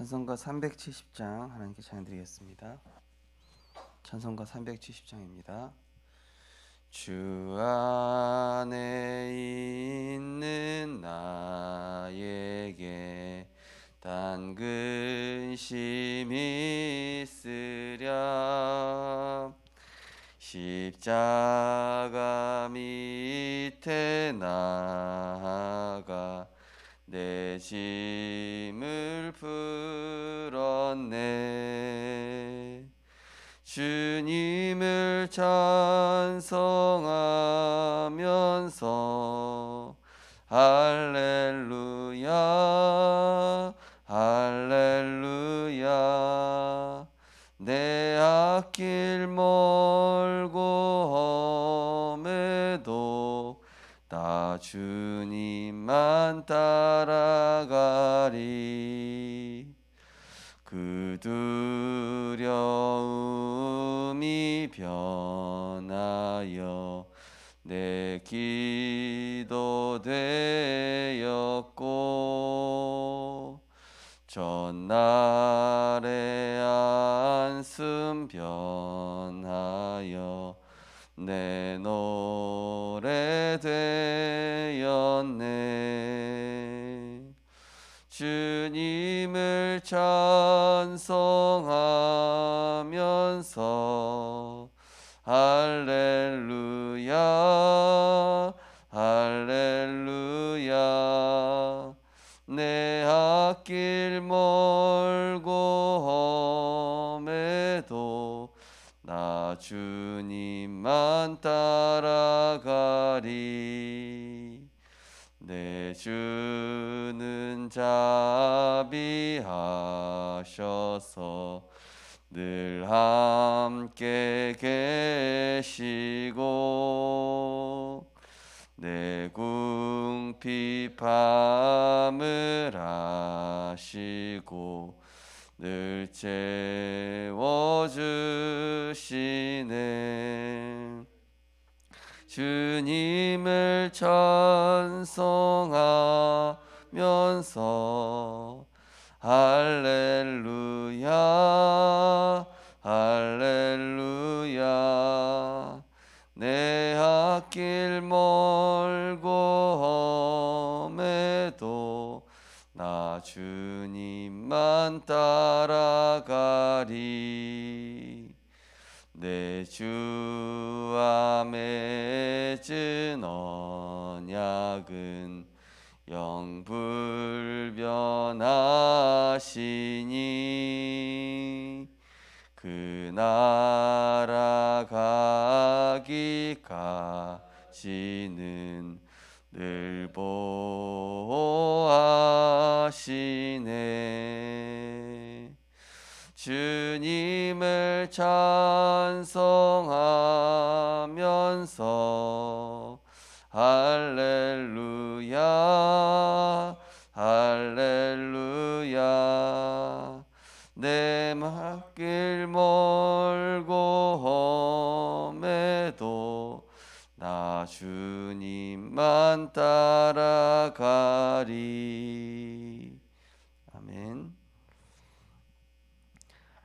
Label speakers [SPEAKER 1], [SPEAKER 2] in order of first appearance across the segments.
[SPEAKER 1] 찬송가 370장 하나님께 찬양드리겠습니다. 찬송가 370장입니다. 주 안에 있는 나에게 단 근심이 있으랴. 십자가 밑에 나아가 내 짐을 풀었네. 주님을 찬송하면서 할렐루야 할렐루야. 내 앞길 멀고 험해도 나 주님만 따라가리. 그 두려움이 변하여 내 기도 되었고, 전날의 안숨 변하여 내 노래 되었네. 주님을 찬송하면서 할렐루야 할렐루야. 내 앞길 멀고 험해도 나 주님만 따라가리. 내 주는 자비하셔서 늘 함께 계시고, 내 궁핍함을 아시고 늘 채워주시네. 주님을 찬송하면서 할렐루야 할렐루야. 내 앞길 멀고 험해도 나 주님만 따라가리. 내 주와 맺은 언약은 영불변하시니, 그 나라 가기까지는 늘 보호하시네. 주님을 찬송하면서 할렐루야 할렐루야. 내 앞길 멀고 험해도 나 주님만 따라가리. 아멘.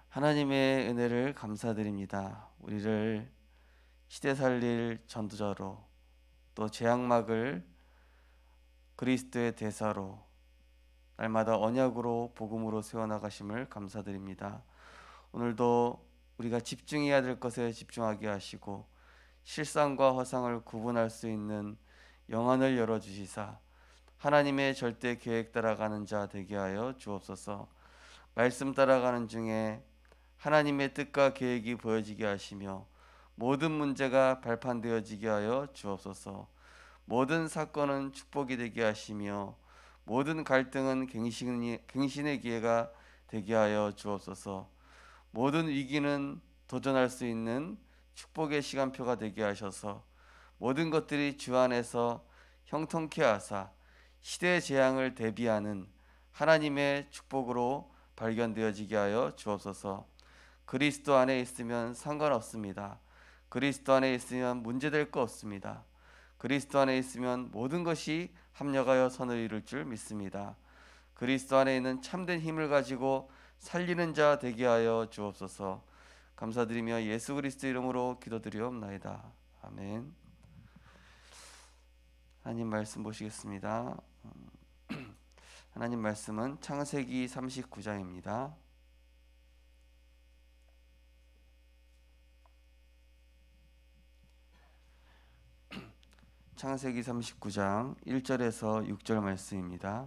[SPEAKER 1] 하나님의 은혜를 감사드립니다. 우리를 시대 살릴 전도자로, 또 재앙막을 그리스도의 대사로, 날마다 언약으로 복음으로 세워나가심을 감사드립니다. 오늘도 우리가 집중해야 될 것에 집중하게 하시고, 실상과 허상을 구분할 수 있는 영안을 열어주시사 하나님의 절대 계획 따라가는 자 되게 하여 주옵소서. 말씀 따라가는 중에 하나님의 뜻과 계획이 보여지게 하시며, 모든 문제가 발판되어지게 하여 주옵소서. 모든 사건은 축복이 되게 하시며, 모든 갈등은 갱신의 기회가 되게 하여 주옵소서. 모든 위기는 도전할 수 있는 축복의 시간표가 되게 하셔서 모든 것들이 주 안에서 형통케 하사 시대의 재앙을 대비하는 하나님의 축복으로 발견되어지게 하여 주옵소서. 그리스도 안에 있으면 상관없습니다. 그리스도 안에 있으면 문제될 거 없습니다. 그리스도 안에 있으면 모든 것이 합력하여 선을 이룰 줄 믿습니다. 그리스도 안에 있는 참된 힘을 가지고 살리는 자 되게 하여 주옵소서. 감사드리며 예수 그리스도 이름으로 기도드리옵나이다. 아멘. 하나님 말씀 보시겠습니다. 하나님 말씀은 창세기 39장입니다. 창세기 39장 1절에서 6절 말씀입니다.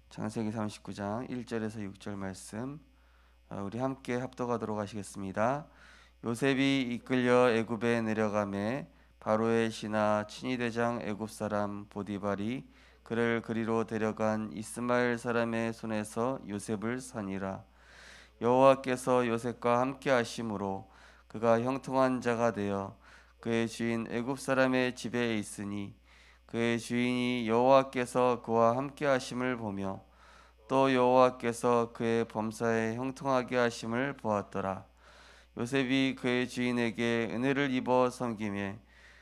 [SPEAKER 1] 창세기 39장 1절에서 6절 말씀 우리 함께 합독하도록 하시겠습니다. 요셉이 이끌려 애굽에 내려가매 바로의 신하 친위대장 애굽 사람 보디발이 그를 그리로 데려간 이스마엘 사람의 손에서 요셉을 사니라. 여호와께서 요셉과 함께 하심으로 그가 형통한 자가 되어 그의 주인 애굽 사람의 집에 있으니 그의 주인이 여호와께서 그와 함께 하심을 보며 또 여호와께서 그의 범사에 형통하게 하심을 보았더라. 요셉이 그의 주인에게 은혜를 입어 섬기매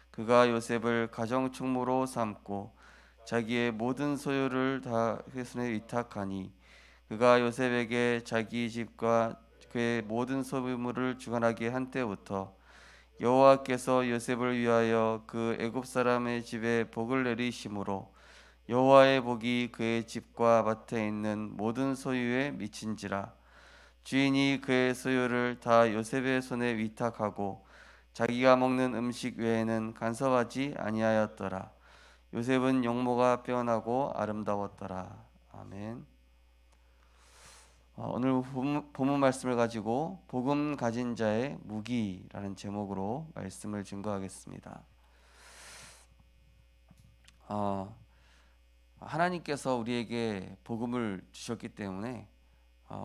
[SPEAKER 1] 그가 요셉을 가정총무로 삼고 자기의 모든 소유를 다 그의 손에 위탁하니 그가 요셉에게 자기 집과 그의 모든 소유물을 주관하게 한 때부터 여호와께서 요셉을 위하여 그 애굽 사람의 집에 복을 내리심으로 여호와의 복이 그의 집과 밭에 있는 모든 소유에 미친지라. 주인이 그의 소유를 다 요셉의 손에 위탁하고 자기가 먹는 음식 외에는 간섭하지 아니하였더라. 요셉은 용모가 빼어나고 아름다웠더라. 아멘. 오늘 본문 말씀을 가지고 복음 가진 자의 무기라는 제목으로 말씀을 증거하겠습니다. 하나님께서 우리에게 복음을 주셨기 때문에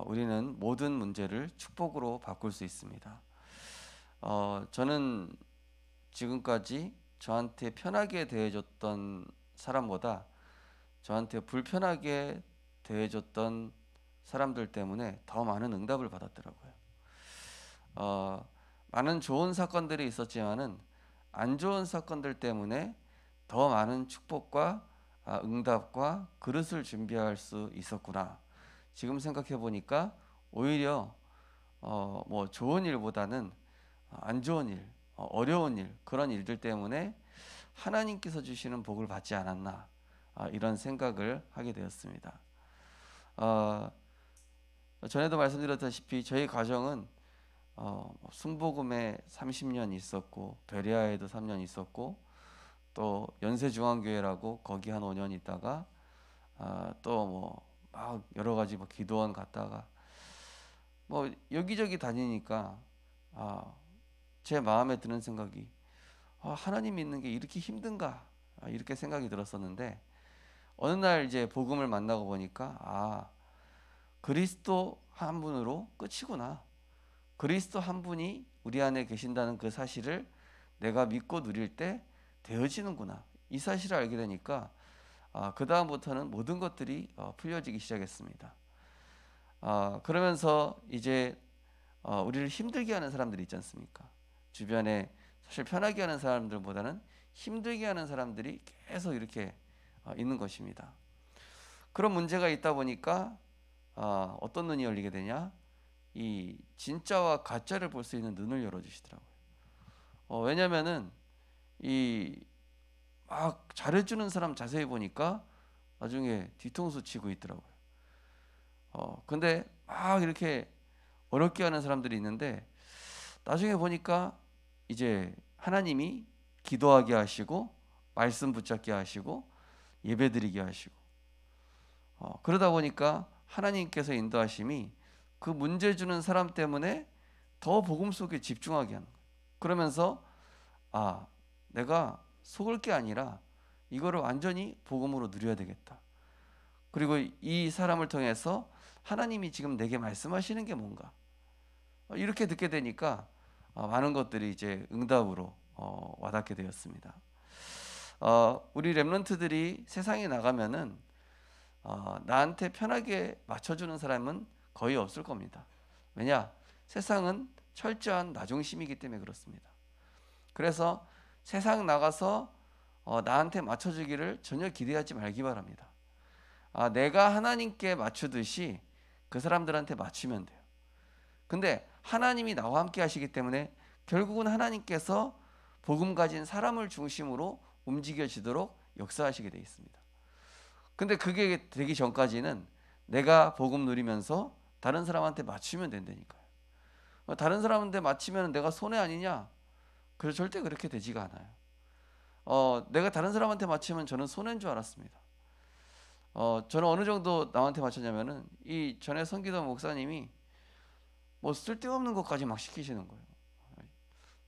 [SPEAKER 1] 우리는 모든 문제를 축복으로 바꿀 수 있습니다. 저는 지금까지 저한테 편하게 대해줬던 사람보다 저한테 불편하게 대해줬던 사람들 때문에 더 많은 응답을 받았더라고요. 많은 좋은 사건들이 있었지만은 안 좋은 사건들 때문에 더 많은 축복과 응답과 그릇을 준비할 수 있었구나. 지금 생각해 보니까 오히려 뭐 좋은 일보다는 안 좋은 일, 어려운 일, 그런 일들 때문에 하나님께서 주시는 복을 받지 않았나, 이런 생각을 하게 되었습니다. 전에도 말씀드렸다시피 저희 가정은 순복음에 30년 있었고 베레아에도 3년 있었고 또 연세중앙교회라고 거기 한 5년 있다가 또 뭐 막 여러 가지 뭐 기도원 갔다가 뭐 여기저기 다니니까 제 마음에 드는 생각이 하나님 믿는 게 이렇게 힘든가, 이렇게 생각이 들었었는데 어느 날 이제 복음을 만나고 보니까 그리스도 한 분으로 끝이구나. 그리스도 한 분이 우리 안에 계신다는 그 사실을 내가 믿고 누릴 때 되어지는구나. 이 사실을 알게 되니까 그 다음부터는 모든 것들이 풀려지기 시작했습니다. 그러면서 이제 우리를 힘들게 하는 사람들이 있지 않습니까? 주변에 사실 편하게 하는 사람들보다는 힘들게 하는 사람들이 계속 이렇게 있는 것입니다. 그런 문제가 있다 보니까 어떤 눈이 열리게 되냐? 이 진짜와 가짜를 볼 수 있는 눈을 열어주시더라고요. 왜냐면은 이 막 잘해주는 사람 자세히 보니까 나중에 뒤통수 치고 있더라고요. 근데 막 이렇게 어렵게 하는 사람들이 있는데 나중에 보니까 이제 하나님이 기도하게 하시고 말씀 붙잡게 하시고 예배드리게 하시고 그러다 보니까 하나님께서 인도하심이 그 문제 주는 사람 때문에 더 복음 속에 집중하게 하는 거예요. 그러면서 내가 속을 게 아니라 이거를 완전히 복음으로 누려야 되겠다. 그리고 이 사람을 통해서 하나님이 지금 내게 말씀하시는 게 뭔가, 이렇게 듣게 되니까 많은 것들이 이제 응답으로 와닿게 되었습니다. 우리 렘넌트들이 세상에 나가면은 나한테 편하게 맞춰주는 사람은 거의 없을 겁니다. 왜냐? 세상은 철저한 나중심이기 때문에 그렇습니다. 그래서 세상 나가서 나한테 맞춰주기를 전혀 기대하지 말기 바랍니다. 내가 하나님께 맞추듯이 그 사람들한테 맞추면 돼요. 근데 하나님이 나와 함께 하시기 때문에 결국은 하나님께서 복음 가진 사람을 중심으로 움직여지도록 역사하시게 되어 있습니다. 근데 그게 되기 전까지는 내가 복음 누리면서 다른 사람한테 맞추면 된다니까요. 다른 사람한테 맞추면 내가 손해 아니냐? 그래서 절대 그렇게 되지가 않아요. 내가 다른 사람한테 맞추면 저는 손해인 줄 알았습니다. 저는 어느 정도 남한테 맞췄냐면은 이 전에 섬기던 목사님이 뭐 쓸데없는 것까지 막 시키시는 거예요.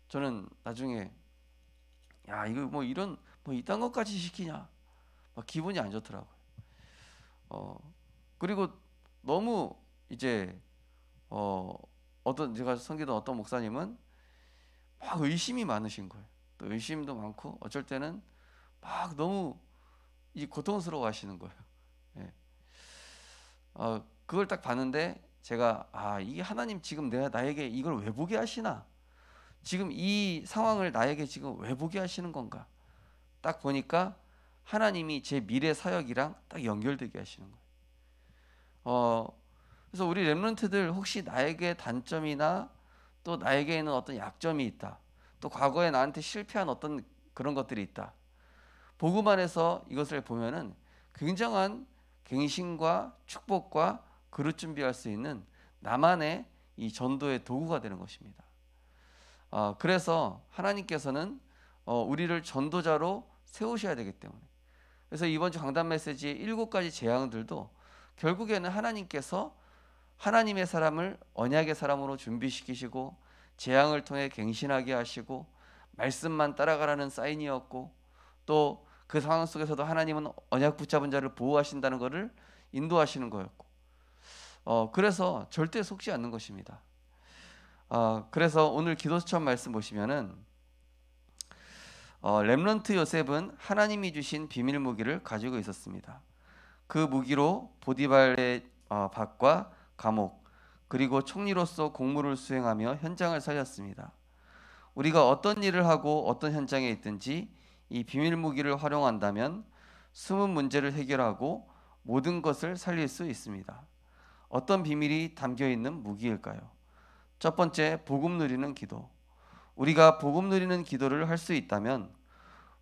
[SPEAKER 1] 저는 나중에 야 이거 뭐 이런 뭐 이딴 것까지 시키냐 막 기분이 안 좋더라고요. 그리고 너무 이제 어떤 제가 섬기던 어떤 목사님은 막 의심이 많으신 거예요. 또 의심도 많고 어쩔 때는 막 너무 이 고통스러워 하시는 거예요. 예. 그걸 딱 봤는데 제가 이게 하나님 지금 나에게 이걸 왜 보게 하시나? 지금 이 상황을 나에게 지금 왜 보게 하시는 건가? 딱 보니까 하나님이 제 미래 사역이랑 딱 연결되게 하시는 거예요. 그래서 우리 렘넌트들 혹시 나에게 단점이나 또 나에게 있는 어떤 약점이 있다. 또 과거에 나한테 실패한 어떤 그런 것들이 있다. 복음 안에서 이것을 보면은 굉장한 갱신과 축복과 그릇 준비할 수 있는 나만의 이 전도의 도구가 되는 것입니다. 그래서 하나님께서는 우리를 전도자로 세우셔야 되기 때문에 그래서 이번 주 강단 메시지의 7가지 재앙들도 결국에는 하나님께서 하나님의 사람을 언약의 사람으로 준비시키시고 재앙을 통해 갱신하게 하시고 말씀만 따라가라는 사인이었고 또 그 상황 속에서도 하나님은 언약 붙잡은 자를 보호하신다는 것을 인도하시는 거였고 그래서 절대 속지 않는 것입니다. 그래서 오늘 기도수천 말씀 보시면은 렘넌트 요셉은 하나님이 주신 비밀 무기를 가지고 있었습니다. 그 무기로 보디발의 밭과 감옥 그리고 총리로서 공무를 수행하며 현장을 살렸습니다. 우리가 어떤 일을 하고 어떤 현장에 있든지 이 비밀 무기를 활용한다면 숨은 문제를 해결하고 모든 것을 살릴 수 있습니다. 어떤 비밀이 담겨 있는 무기일까요? 첫 번째, 복음 누리는 기도. 우리가 복음 누리는 기도를 할 수 있다면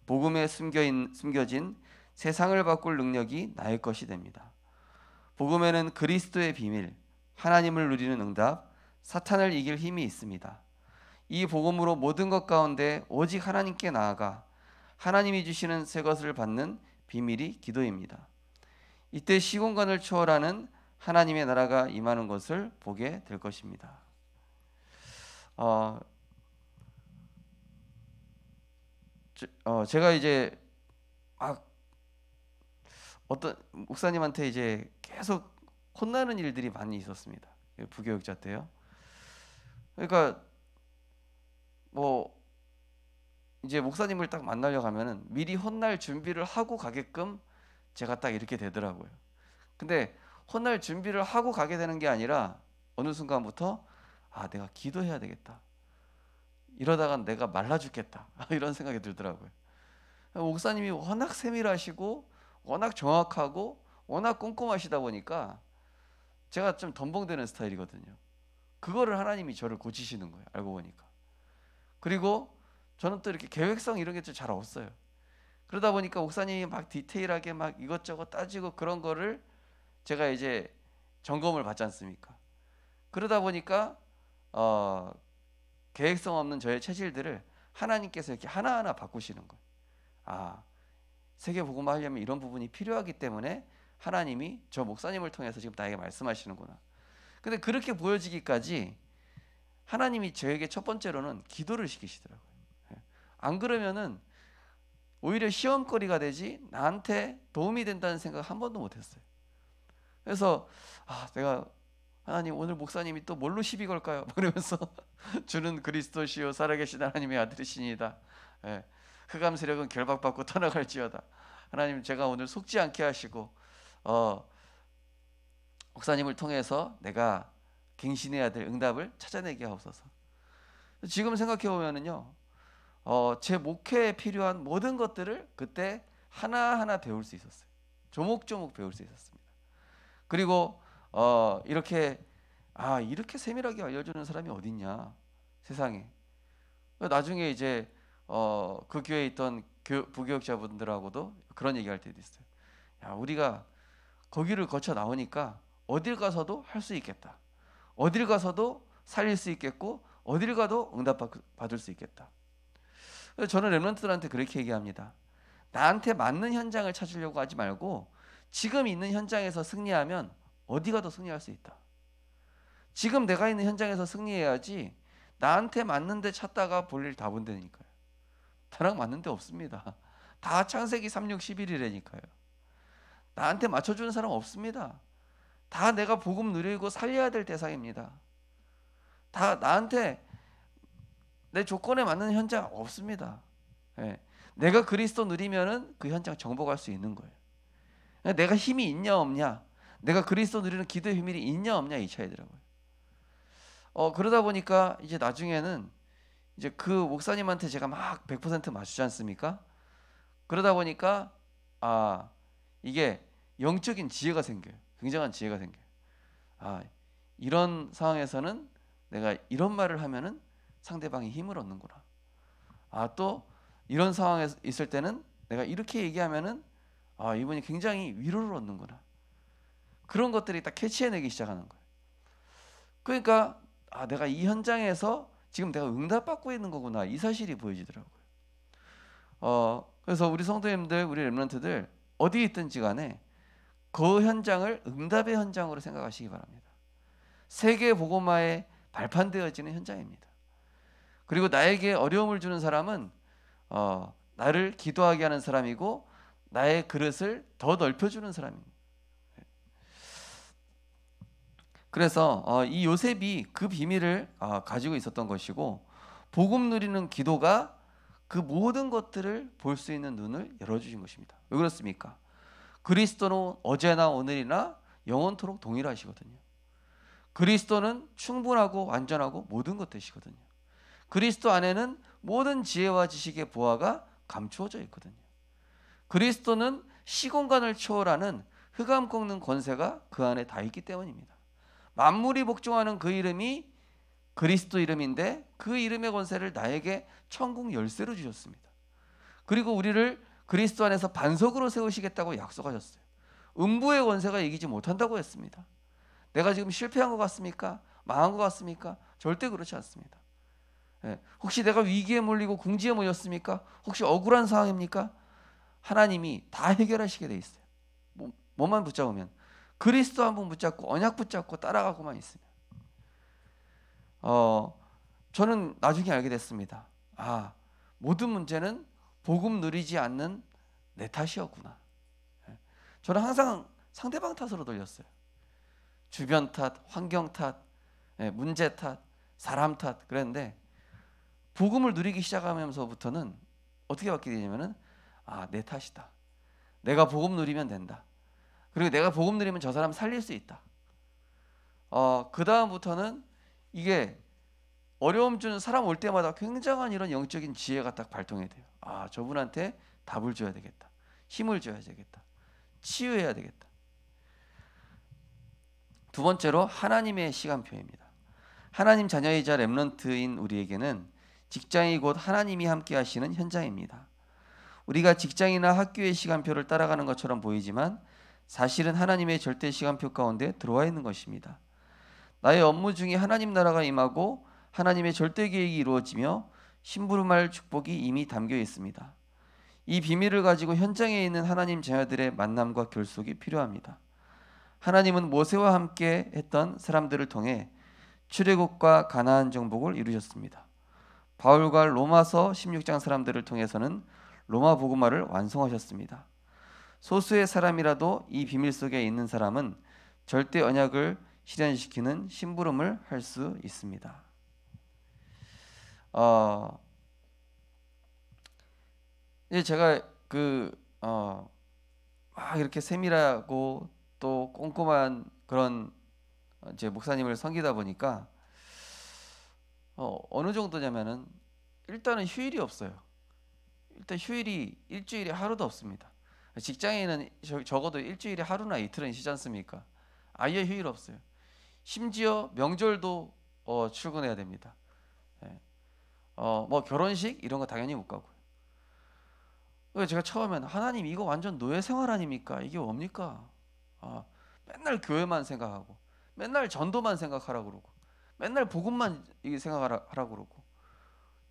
[SPEAKER 1] 복음에 숨겨진 세상을 바꿀 능력이 나의 것이 됩니다. 복음에는 그리스도의 비밀, 하나님을 누리는 응답, 사탄을 이길 힘이 있습니다. 이 복음으로 모든 것 가운데 오직 하나님께 나아가 하나님이 주시는 새 것을 받는 비밀이 기도입니다. 이때 시공간을 초월하는 하나님의 나라가 임하는 것을 보게 될 것입니다. 제가 이제 어떤 목사님한테 이제 계속 혼나는 일들이 많이 있었습니다. 부교육자 때요. 그러니까 뭐 이제 목사님을 딱 만나려 가면은 미리 혼날 준비를 하고 가게끔 제가 딱 이렇게 되더라고요. 근데 혼날 준비를 하고 가게 되는 게 아니라 어느 순간부터 내가 기도해야 되겠다. 이러다가 내가 말라 죽겠다. 이런 생각이 들더라고요. 목사님이 워낙 세밀하시고 워낙 정확하고 워낙 꼼꼼하시다 보니까 제가 좀 덤벙대는 스타일이거든요. 그거를 하나님이 저를 고치시는 거예요. 알고 보니까. 그리고 저는 또 이렇게 계획성 이런 게 좀 잘 없어요. 그러다 보니까 목사님이 막 디테일하게 막 이것저것 따지고 그런 거를 제가 이제 점검을 받지 않습니까? 그러다 보니까 계획성 없는 저의 체질들을 하나님께서 이렇게 하나하나 바꾸시는 거예요. 세계 복음화 하려면 이런 부분이 필요하기 때문에 하나님이 저 목사님을 통해서 지금 나에게 말씀하시는구나. 근데 그렇게 보여지기까지 하나님이 저에게 첫 번째로는 기도를 시키시더라고요. 안 그러면은 오히려 시험거리가 되지 나한테 도움이 된다는 생각 한 번도 못했어요. 그래서 내가 하나님 오늘 목사님이 또 뭘로 시비 걸까요? 그러면서 주는 그리스도시요 살아계신 하나님의 아들이시니다. 흑암 세력은 결박받고 떠나갈지어다. 하나님 제가 오늘 속지 않게 하시고 목사님을 통해서 내가 갱신해야 될 응답을 찾아내게 하옵소서. 지금 생각해 보면은요, 제 목회에 필요한 모든 것들을 그때 하나하나 배울 수 있었어요. 조목조목 배울 수 있었습니다. 그리고 이렇게 이렇게 세밀하게 알려주는 사람이 어딨냐 세상에. 나중에 이제 그 교회에 있던 부교육자분들하고도 그런 얘기할 때도 있어요. 야, 우리가 거기를 거쳐 나오니까 어딜 가서도 할 수 있겠다. 어딜 가서도 살릴 수 있겠고 어딜 가도 응답 받을 수 있겠다. 그래서 저는 렘넌트들한테 그렇게 얘기합니다. 나한테 맞는 현장을 찾으려고 하지 말고 지금 있는 현장에서 승리하면 어디 가도 승리할 수 있다. 지금 내가 있는 현장에서 승리해야지 나한테 맞는 데 찾다가 볼일 다 본다니까요. 나랑 맞는 데 없습니다. 다 창세기 3, 6, 11이라니까요. 나한테 맞춰주는 사람 없습니다. 다 내가 복음 누리고 살려야 될 대상입니다. 다 나한테 내 조건에 맞는 현장 없습니다. 예. 내가 그리스도 누리면은 그 현장 정복할 수 있는 거예요. 내가 힘이 있냐 없냐, 내가 그리스도 누리는 기도의 비밀이 있냐 없냐 이 차이더라고요. 그러다 보니까 이제 나중에는 이제 그 목사님한테 제가 막 100% 맞추지 않습니까? 그러다 보니까 이게 영적인 지혜가 생겨요. 굉장한 지혜가 생겨요. 이런 상황에서는 내가 이런 말을 하면은 상대방이 힘을 얻는구나. 또 이런 상황에 있을 때는 내가 이렇게 얘기하면은 이분이 굉장히 위로를 얻는구나. 그런 것들이 딱 캐치해내기 시작하는 거예요. 그러니까 내가 이 현장에서 지금 내가 응답받고 있는 거구나, 이 사실이 보여지더라고요. 그래서 우리 성도님들, 우리 렘넌트들 어디 있든지 간에 그 현장을 응답의 현장으로 생각하시기 바랍니다. 세계 복음화에 발판되어지는 현장입니다. 그리고 나에게 어려움을 주는 사람은 나를 기도하게 하는 사람이고 나의 그릇을 더 넓혀주는 사람입니다. 그래서 이 요셉이 그 비밀을 가지고 있었던 것이고, 복음 누리는 기도가 그 모든 것들을 볼 수 있는 눈을 열어주신 것입니다. 왜 그렇습니까? 그리스도는 어제나 오늘이나 영원토록 동일하시거든요. 그리스도는 충분하고 완전하고 모든 것 되시거든요. 그리스도 안에는 모든 지혜와 지식의 보화가 감추어져 있거든요. 그리스도는 시공간을 초월하는 흑암 꺾는 권세가 그 안에 다 있기 때문입니다. 만물이 복종하는 그 이름이 그리스도 이름인데 그 이름의 권세를 나에게 천국 열쇠로 주셨습니다. 그리고 우리를 그리스도 안에서 반석으로 세우시겠다고 약속하셨어요. 음부의 권세가 이기지 못한다고 했습니다. 내가 지금 실패한 것 같습니까? 망한 것 같습니까? 절대 그렇지 않습니다. 혹시 내가 위기에 몰리고 궁지에 몰렸습니까? 혹시 억울한 상황입니까? 하나님이 다 해결하시게 돼 있어요. 뭐만 붙잡으면, 그리스도 한 번 붙잡고 언약 붙잡고 따라가고만 있으면. 저는 나중에 알게 됐습니다. 모든 문제는 복음 누리지 않는 내 탓이었구나. 저는 항상 상대방 탓으로 돌렸어요. 주변 탓, 환경 탓, 문제 탓, 사람 탓 그랬는데, 복음을 누리기 시작하면서부터는 어떻게 바뀌게 되냐면은 내 탓이다. 내가 복음 누리면 된다. 그리고 내가 복음 누리면 저 사람 살릴 수 있다. 그 다음부터는 이게 어려움 주는 사람 올 때마다 굉장한 이런 영적인 지혜가 딱 발동이 돼요. 저분한테 답을 줘야 되겠다. 힘을 줘야 되겠다. 치유해야 되겠다. 두 번째로 하나님의 시간표입니다. 하나님 자녀이자 렘넌트인 우리에게는 직장이 곧 하나님이 함께 하시는 현장입니다. 우리가 직장이나 학교의 시간표를 따라가는 것처럼 보이지만 사실은 하나님의 절대 시간표 가운데 들어와 있는 것입니다. 나의 업무 중에 하나님 나라가 임하고 하나님의 절대 계획이 이루어지며 심부름할 축복이 이미 담겨 있습니다. 이 비밀을 가지고 현장에 있는 하나님 자녀들의 만남과 결속이 필요합니다. 하나님은 모세와 함께 했던 사람들을 통해 출애굽과 가나안 정복을 이루셨습니다. 바울과 로마서 16장 사람들을 통해서는 로마 복음화를 완성하셨습니다. 소수의 사람이라도 이 비밀 속에 있는 사람은 절대 언약을 실현시키는 심부름을 할 수 있습니다. 이제 제가 막 이렇게 세밀하고 또 꼼꼼한 그런 이제 목사님을 섬기다 보니까 어느 정도냐면은, 일단은 휴일이 없어요. 일단 휴일이 일주일에 하루도 없습니다. 직장인은 적어도 일주일에 하루나 이틀은 쉬지 않습니까? 아예 휴일 없어요. 심지어 명절도 출근해야 됩니다. 예. 뭐 결혼식 이런 거 당연히 못 가고요. 그래서 제가 처음에는 하나님 이거 완전 노예 생활 아닙니까? 이게 뭡니까? 맨날 교회만 생각하고 맨날 전도만 생각하라고 그러고 맨날 복음만 이게 생각하라고 그러고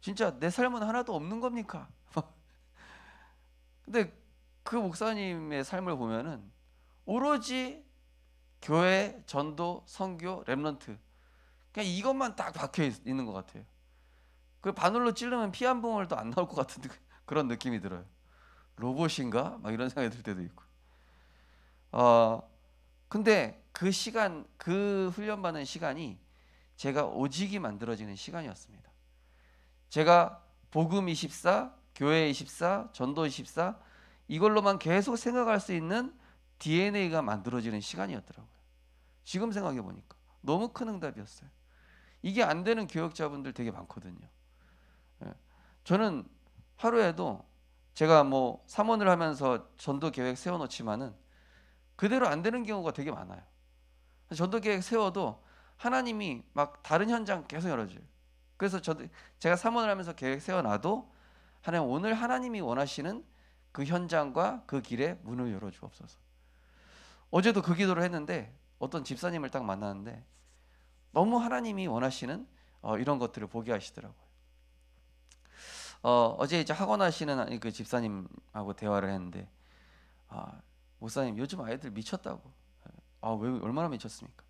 [SPEAKER 1] 진짜 내 삶은 하나도 없는 겁니까? 근데 그 목사님의 삶을 보면은 오로지 교회, 전도, 선교, 렘넌트 그냥 이것만 딱 박혀 있는 것 같아요. 그 바늘로 찌르면 피 한 방울도 안 나올 것 같은 그런 느낌이 들어요. 로봇인가? 막 이런 생각이 들 때도 있고. 근데 그 시간, 그 훈련받는 시간이 제가 오직이 만들어지는 시간이었습니다. 제가 복음 24, 교회 24, 전도 24 이걸로만 계속 생각할 수 있는 DNA가 만들어지는 시간이었더라고요. 지금 생각해 보니까 너무 큰 응답이었어요. 이게 안 되는 교역자분들 되게 많거든요. 예. 저는 하루에도 제가 뭐 사모를 하면서 전도 계획 세워놓지만은 그대로 안 되는 경우가 되게 많아요. 전도 계획 세워도 하나님이 막 다른 현장 계속 열어줘요. 그래서 제가 사모를 하면서 계획 세워놔도 하나님 오늘 하나님이 원하시는 그 현장과 그 길에 문을 열어주옵소서. 어제도 그 기도를 했는데 어떤 집사님을 딱 만났는데 너무 하나님이 원하시는 이런 것들을 보게 하시더라고요. 어제 이제 학원 하시는 그 집사님하고 대화를 했는데 목사님 요즘 아이들 미쳤다고. 왜 얼마나 미쳤습니까?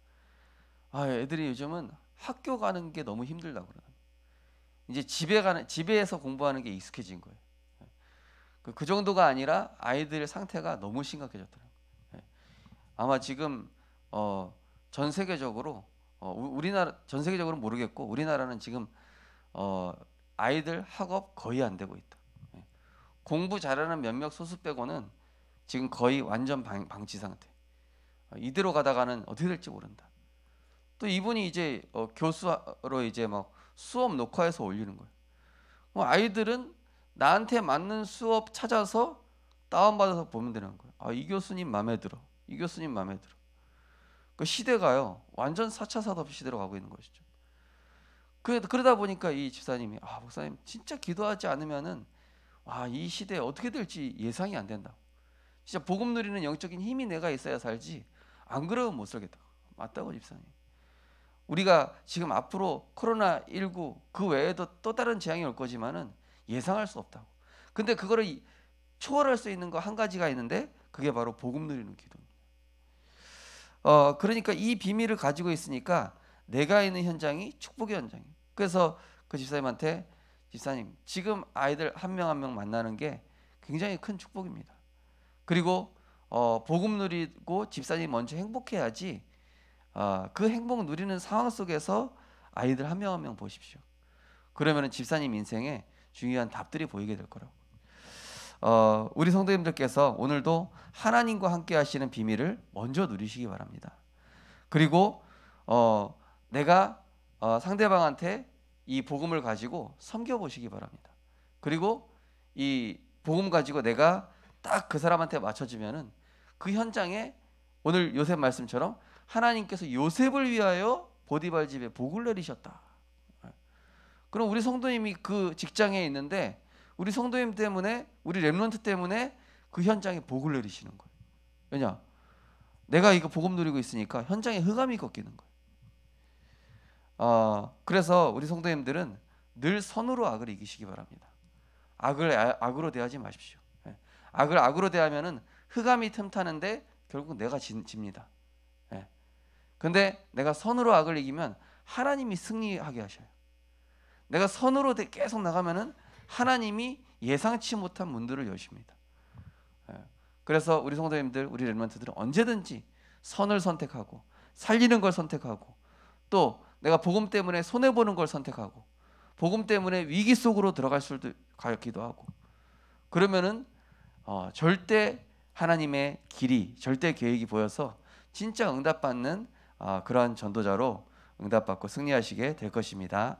[SPEAKER 1] 애들이 요즘은 학교 가는 게 너무 힘들다고 그러는. 이제 집에서 공부하는 게 익숙해진 거예요. 그 정도가 아니라 아이들 상태가 너무 심각해졌더라고요. 아마 지금 전 세계적으로 우리나라 전 세계적으로는 모르겠고 우리나라는 지금 아이들 학업 거의 안 되고 있다. 공부 잘하는 몇몇 소수 빼고는 지금 거의 완전 방치 상태. 이대로 가다가는 어떻게 될지 모른다. 또 이분이 이제 교수로 이제 막 수업 녹화해서 올리는 거예요. 아이들은 나한테 맞는 수업 찾아서 다운받아서 보면 되는 거예요. 이 교수님 마음에 들어. 이 교수님 마음에 들어. 그 시대가요 완전 4차 산업 시대로 가고 있는 것이죠. 그러다 보니까 이 집사님이 목사님 진짜 기도하지 않으면은 이 시대에 어떻게 될지 예상이 안 된다. 진짜 복음 누리는 영적인 힘이 내가 있어야 살지 안 그러면 못 살겠다. 맞다고 집사님. 우리가 지금 앞으로 코로나19 그 외에도 또 다른 재앙이 올 거지만은 예상할 수 없다고. 근데 그거를 초월할 수 있는 거 한 가지가 있는데 그게 바로 복음 누리는 기도입니다. 그러니까 이 비밀을 가지고 있으니까 내가 있는 현장이 축복의 현장이에요. 그래서 그 집사님한테 집사님 지금 아이들 한 명 한 명 만나는 게 굉장히 큰 축복입니다. 그리고 복음 누리고 집사님 먼저 행복해야지 그 행복 누리는 상황 속에서 아이들 한 명 한 명 보십시오. 그러면 집사님 인생에 중요한 답들이 보이게 될 거라고. 우리 성도님들께서 오늘도 하나님과 함께 하시는 비밀을 먼저 누리시기 바랍니다. 그리고 내가 상대방한테 이 복음을 가지고 섬겨보시기 바랍니다. 그리고 이 복음 가지고 내가 딱 그 사람한테 맞춰주면은 그 현장에 오늘 요셉 말씀처럼 하나님께서 요셉을 위하여 보디발 집에 복을 내리셨다. 그럼 우리 성도님이 그 직장에 있는데 우리 성도님 때문에 우리 렘넌트 때문에 그 현장에 복을 내리시는 거예요. 왜냐? 내가 이거 복음 누리고 있으니까 현장에 흑암이 꺾이는 거예요. 그래서 우리 성도님들은 늘 선으로 악을 이기시기 바랍니다. 악을 악으로 대하지 마십시오. 악을 악으로 대하면은 흑암이 틈타는데 결국 내가 집니다. 근데 내가 선으로 악을 이기면 하나님이 승리하게 하셔요. 내가 선으로 계속 나가면은 하나님이 예상치 못한 문들을 여십니다. 그래서 우리 성도님들, 우리 렘넌트들은 언제든지 선을 선택하고 살리는 걸 선택하고 또 내가 복음 때문에 손해 보는 걸 선택하고 복음 때문에 위기 속으로 들어갈 수도 가기도 하고 그러면은 절대 하나님의 길이, 절대 계획이 보여서 진짜 응답받는 그러한 전도자로 응답받고 승리하시게 될 것입니다.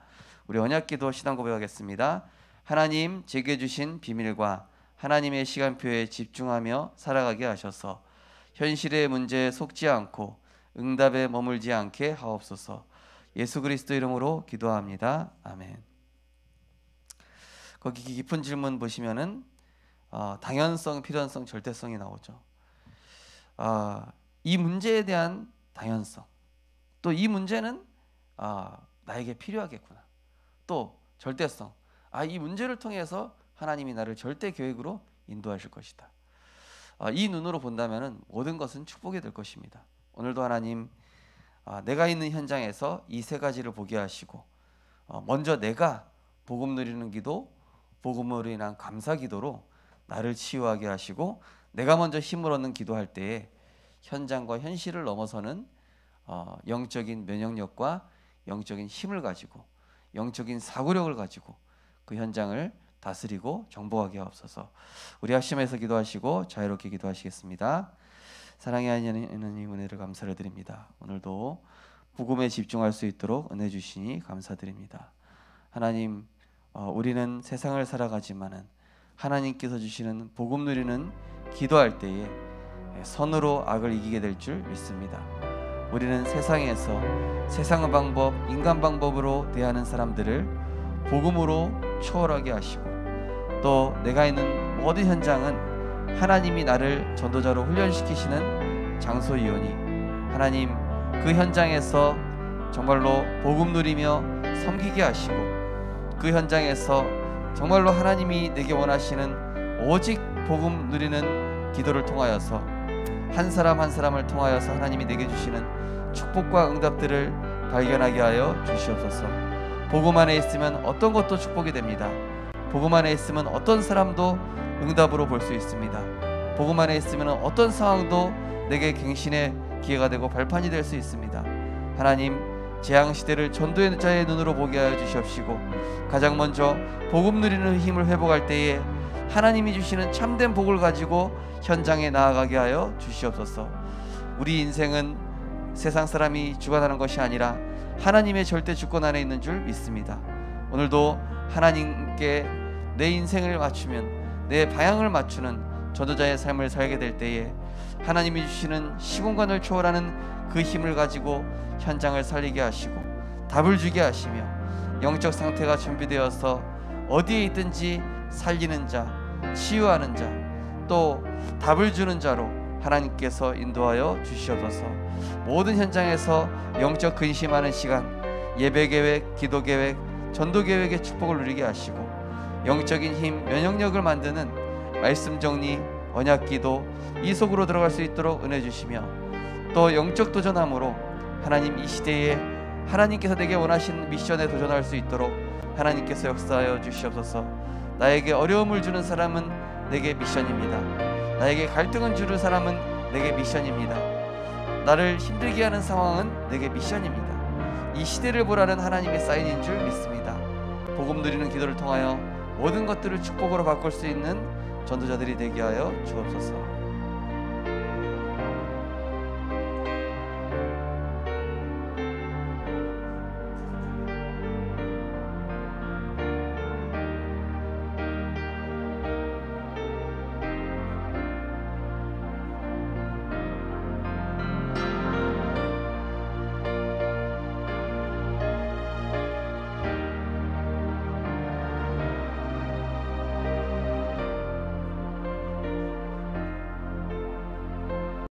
[SPEAKER 1] 우리 언약기도 신앙 고백하겠습니다. 하나님, 제게 주신 비밀과 하나님의 시간표에 집중하며 살아가게 하셔서 현실의 문제에 속지 않고 응답에 머물지 않게 하옵소서. 예수 그리스도 이름으로 기도합니다. 아멘. 거기 깊은 질문 보시면은 당연성, 필연성, 절대성이 나오죠. 이 문제에 대한 당연성, 또 이 문제는 나에게 필요하겠구나. 또 절대성, 이 문제를 통해서 하나님이 나를 절대 계획으로 인도하실 것이다. 이 눈으로 본다면 모든 것은 축복이 될 것입니다. 오늘도 하나님, 내가 있는 현장에서 이 세 가지를 보게 하시고, 먼저 내가 복음 누리는 기도, 복음으로 인한 감사 기도로 나를 치유하게 하시고, 내가 먼저 힘을 얻는 기도할 때에 현장과 현실을 넘어서는 영적인 면역력과 영적인 힘을 가지고, 영적인 사고력을 가지고 그 현장을 다스리고 정복하게 하옵소서. 우리 합심해서 기도하시고 자유롭게 기도하시겠습니다. 사랑의 하나님, 은혜를 감사를 드립니다. 오늘도 복음에 집중할 수 있도록 은혜 주시니 감사드립니다. 하나님, 우리는 세상을 살아가지만은 하나님께서 주시는 복음 누리는 기도할 때에 선으로 악을 이기게 될 줄 믿습니다. 우리는 세상에서 세상 방법, 인간 방법으로 대하는 사람들을 복음으로 초월하게 하시고, 또 내가 있는 모든 현장은 하나님이 나를 전도자로 훈련시키시는 장소이오니, 하나님 그 현장에서 정말로 복음 누리며 섬기게 하시고, 그 현장에서 정말로 하나님이 내게 원하시는 오직 복음 누리는 기도를 통하여서 한 사람 한 사람을 통하여서 하나님이 내게 주시는 축복과 응답들을 발견하게 하여 주시옵소서. 복음 안에 있으면 어떤 것도 축복이 됩니다. 복음 안에 있으면 어떤 사람도 응답으로 볼 수 있습니다. 복음 안에 있으면 어떤 상황도 내게 갱신의 기회가 되고 발판이 될 수 있습니다. 하나님, 재앙시대를 전도의 자의 눈으로 보게 하여 주시옵시고, 가장 먼저 복음 누리는 힘을 회복할 때에 하나님이 주시는 참된 복을 가지고 현장에 나아가게 하여 주시옵소서. 우리 인생은 세상 사람이 주관하는 것이 아니라 하나님의 절대 주권 안에 있는 줄 믿습니다. 오늘도 하나님께 내 인생을 맞추면, 내 방향을 맞추는 전도자의 삶을 살게 될 때에 하나님이 주시는 시공간을 초월하는 그 힘을 가지고 현장을 살리게 하시고 답을 주게 하시며, 영적 상태가 준비되어서 어디에 있든지 살리는 자, 치유하는 자, 또 답을 주는 자로 하나님께서 인도하여 주시옵소서. 모든 현장에서 영적 근심하는 시간, 예배 계획, 기도 계획, 전도 계획의 축복을 누리게 하시고, 영적인 힘, 면역력을 만드는 말씀 정리, 언약 기도, 이 속으로 들어갈 수 있도록 은혜 주시며, 또 영적 도전함으로 하나님 이 시대에 하나님께서 내게 원하시는 미션에 도전할 수 있도록 하나님께서 역사하여 주시옵소서. 나에게 어려움을 주는 사람은 내게 미션입니다. 나에게 갈등을 주는 사람은 내게 미션입니다. 나를 힘들게 하는 상황은 내게 미션입니다. 이 시대를 보라는 하나님의 사인인 줄 믿습니다. 복음 누리는 기도를 통하여 모든 것들을 축복으로 바꿀 수 있는 전도자들이 되게 하여 주옵소서.